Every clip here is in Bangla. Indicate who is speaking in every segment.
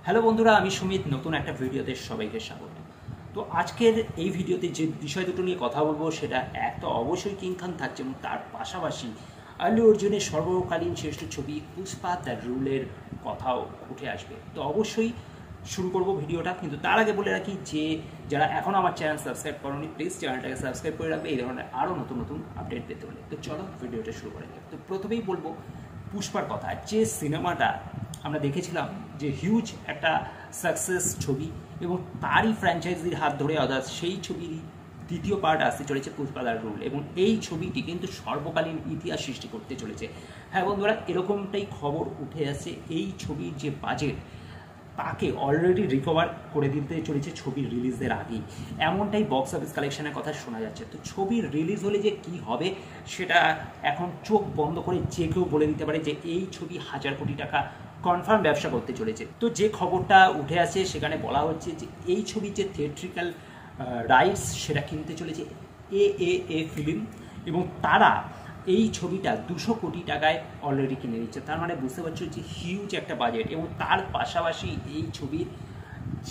Speaker 1: হ্যালো বন্ধুরা, আমি সুমিত। নতুন একটা ভিডিওতে সবাইকে স্বাগত। তো আজকের এই ভিডিওতে যে বিষয় দুটো নিয়ে কথা বলবো সেটা এক তো অবশ্যই কিং খান থাকছে, এবং তার পাশাপাশি আল্লু অর্জুনের সর্বকালীন শ্রেষ্ঠ ছবি পুষ্পা দ্য রুলের কথাও উঠে আসবে। তো অবশ্যই শুরু করব ভিডিওটা, কিন্তু তার আগে বলে রাখি যে যারা এখন আমার চ্যানেল সাবস্ক্রাইব করোনি, প্লিজ চ্যানেলটাকে সাবস্ক্রাইব করে রাখবে এই ধরনের আরও নতুন নতুন আপডেট পেতে হলে। তো চলো ভিডিওটা শুরু করা যাক। তো প্রথমেই বলবো পুষ্পার কথা। যে সিনেমাটা আমরা দেখেছিলাম যে হিউজ একটা সাকসেস ছবি, এবং তারই ফ্র্যাঞ্চাইজির হাত ধরে অর্থাৎ সেই ছবির দ্বিতীয় পার্ট আসতে চলেছে পুষ্পা দ্য রুল, এবং এই ছবিটি কিন্তু সর্বকালীন ইতিহাস সৃষ্টি করতে চলেছে। হ্যাঁ বন্ধুরা, এরকমটাই খবর উঠে আসছে। এই ছবির যে বাজেট তাকে অলরেডি রিকভার করে দিতে চলেছে ছবির রিলিজের আগেই, এমনটাই বক্স অফিস কালেকশনের কথা শোনা যাচ্ছে। তো ছবির রিলিজ হলে যে কি হবে সেটা এখন চোখ বন্ধ করে যে কেউ বলে দিতে পারে যে এই ছবি 1000 কোটি টাকা কনফার্ম ব্যবসা করতে চলেছে। তো যে খবরটা উঠে আসে সেখানে বলা হচ্ছে যে এই ছবির যে থিয়েট্রিক্যাল রাইটস সেটা কিনতে চলেছে এ ফিল্ম, এবং তারা এই ছবিটা 200 কোটি টাকায় অলরেডি কিনে নিচ্ছে। তার মানে বুঝতে পারছো যে হিউজ একটা বাজেট। এবং তার পাশাপাশি এই ছবির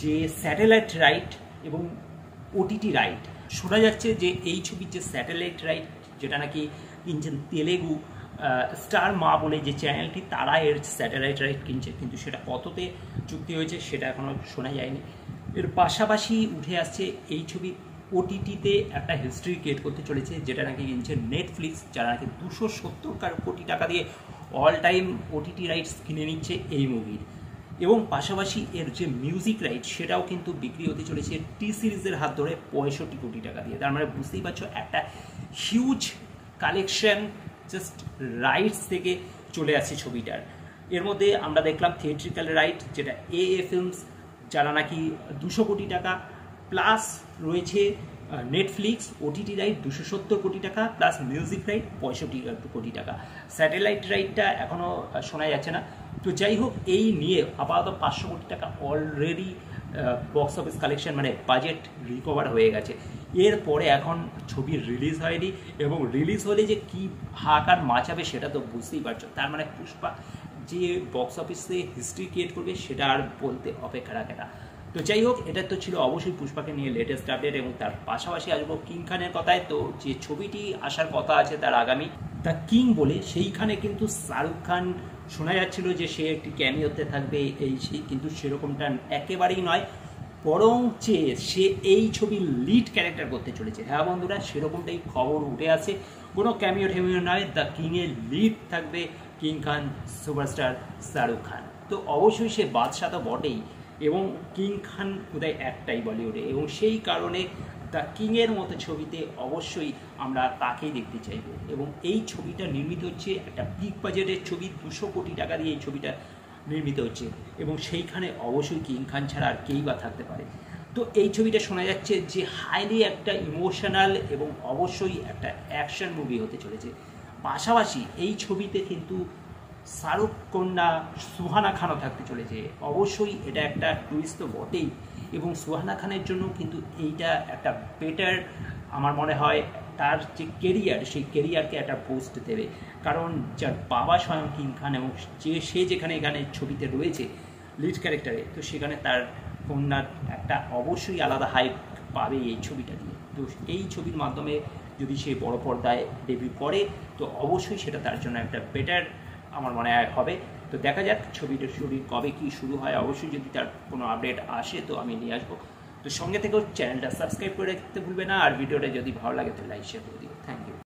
Speaker 1: যে স্যাটেলাইট রাইট এবং ওটিটি রাইট, শোনা যাচ্ছে যে এই ছবির যে স্যাটেলাইট রাইট, যেটা নাকি কিনছেন তেলেগু স্টার মা বলে যে চ্যানেলটি, তারা এর স্যাটেলাইট রাইট কিনছে, কিন্তু সেটা কততে চুক্তি হয়েছে সেটা এখনও শোনা যায়নি। এর পাশাপাশি উঠে আসছে এই ছবি ওটিটিতে একটা হিস্ট্রি ক্রিয়েট করতে চলেছে, যেটা নাকি কিনছে নেটফ্লিক্স, যারা নাকি 270 কোটি টাকা দিয়ে অল টাইম ওটিটি রাইটস কিনে নিচ্ছে এই মুভির। এবং পাশাপাশি এর যে মিউজিক রাইট সেটাও কিন্তু বিক্রি হতে চলেছে টি সিরিজের হাত ধরে 65 কোটি টাকা দিয়ে। তার মানে বুঝতেই পারছো একটা হিউজ কালেকশন জাস্ট রাইটস থেকে চলে আসছে ছবিটার। এর মধ্যে আমরা দেখলাম থিয়েট্রিক্যাল রাইট, যেটা এ ফিল্মস, যারা নাকি 200 কোটি টাকা, প্লাস রয়েছে নেটফ্লিক্স ওটিটি রাইট 270 কোটি টাকা, প্লাস মিউজিক রাইট 65 কোটি টাকা। স্যাটেলাইট রাইটটা এখনও শোনা যাচ্ছে না। তো যাই হোক, এই নিয়ে আপাতত 500 কোটি টাকা অলরেডি বক্স অফিস কালেকশন মানে বাজেট রিকভার হয়ে গেছে। এরপরে এখন ছবির রিলিজ হয়নি, এবং রিলিজ হলে যে কী হাহাকার মাচাবে সেটা তো বুঝতেই পারছো। তার মানে পুষ্পা যে বক্স অফিসে হিস্ট্রি ক্রিয়েট করবে সেটা আর বলতে অপেক্ষা রাখে না। তো যাই হোক, এটা তো ছিল অবশ্যই পুষ্পাকে নিয়ে লেটেস্ট আপডেট, এবং তার পাশাপাশি আসবো কিং খানের কথায়। তো যে ছবিটি আসার কথা আছে তার আগামী দ্য কিং বলে, সেইখানে কিন্তু শাহরুখ খান শোনা যাচ্ছিল যে সে একটি ক্যামিওতে থাকবে এই সেই, কিন্তু সেরকমটা একেবারেই নয়, বরং যে সে এই ছবির লিড ক্যারেক্টার করতে চলেছে। হ্যাঁ বন্ধুরা, সেরকমটাই খবর উঠে আসে। কোনো ক্যামিও ঠ্যামিও নয়, দ্য কিংয়ের লিড থাকবে কিং খান সুপারস্টার শাহরুখ খান। তো অবশ্যই সে বাদশা তো বটেই, এবং কিং খান বোধহয় একটাই বলিউডে, এবং সেই কারণে দ্য কিংয়ের মতো ছবিতে অবশ্যই আমরা তাকেই দেখতে চাইব। এবং এই ছবিটা নির্মিত হচ্ছে একটা বিগ বাজেটের ছবি, 200 কোটি টাকা দিয়ে এই ছবিটা নির্মিত হচ্ছে, এবং সেইখানে অবশ্যই কিং খান ছাড়া আর কেই বা থাকতে পারে। তো এই ছবিটা শোনা যাচ্ছে যে হাইলি একটা ইমোশনাল এবং অবশ্যই একটা অ্যাকশন মুভি হতে চলেছে। পাশাপাশি এই ছবিতে কিন্তু শাহরুখ কন্যা সুহানা খানও থাকতে চলেছে। অবশ্যই এটা একটা টুইস্ট তো বটেই, এবং সুহানা খানের জন্য কিন্তু এইটা একটা বেটার, আমার মনে হয় তার যে কেরিয়ার সেই কেরিয়ারকে একটা বুস্ট দেবে। কারণ যার বাবা স্বয়ং কিং খান, এবং সে যেখানে এখানে ছবিতে রয়েছে লিড ক্যারেক্টারে, তো সেখানে তার কন্যার একটা অবশ্যই আলাদা হাইপ পাবে এই ছবিটা দিয়ে। তো এই ছবির মাধ্যমে যদি সে বড় পর্দায় ডেবিউ করে, তো অবশ্যই সেটা তার জন্য একটা বেটার আমার মনে হয় হবে। তো দেখা যাক ছবিটার শুটিং কবে কি শুরু হয়। অবশ্যই যদি তার কোনো আপডেট আসে তো আমি নিয়ে আসবো। তো সঙ্গে থেকেও চ্যানেলটা সাবস্ক্রাইব করে রাখতে ভুলবে না, আর ভিডিওটা যদি ভালো লাগে তো লাইক শেয়ার করে দিও। Thank you.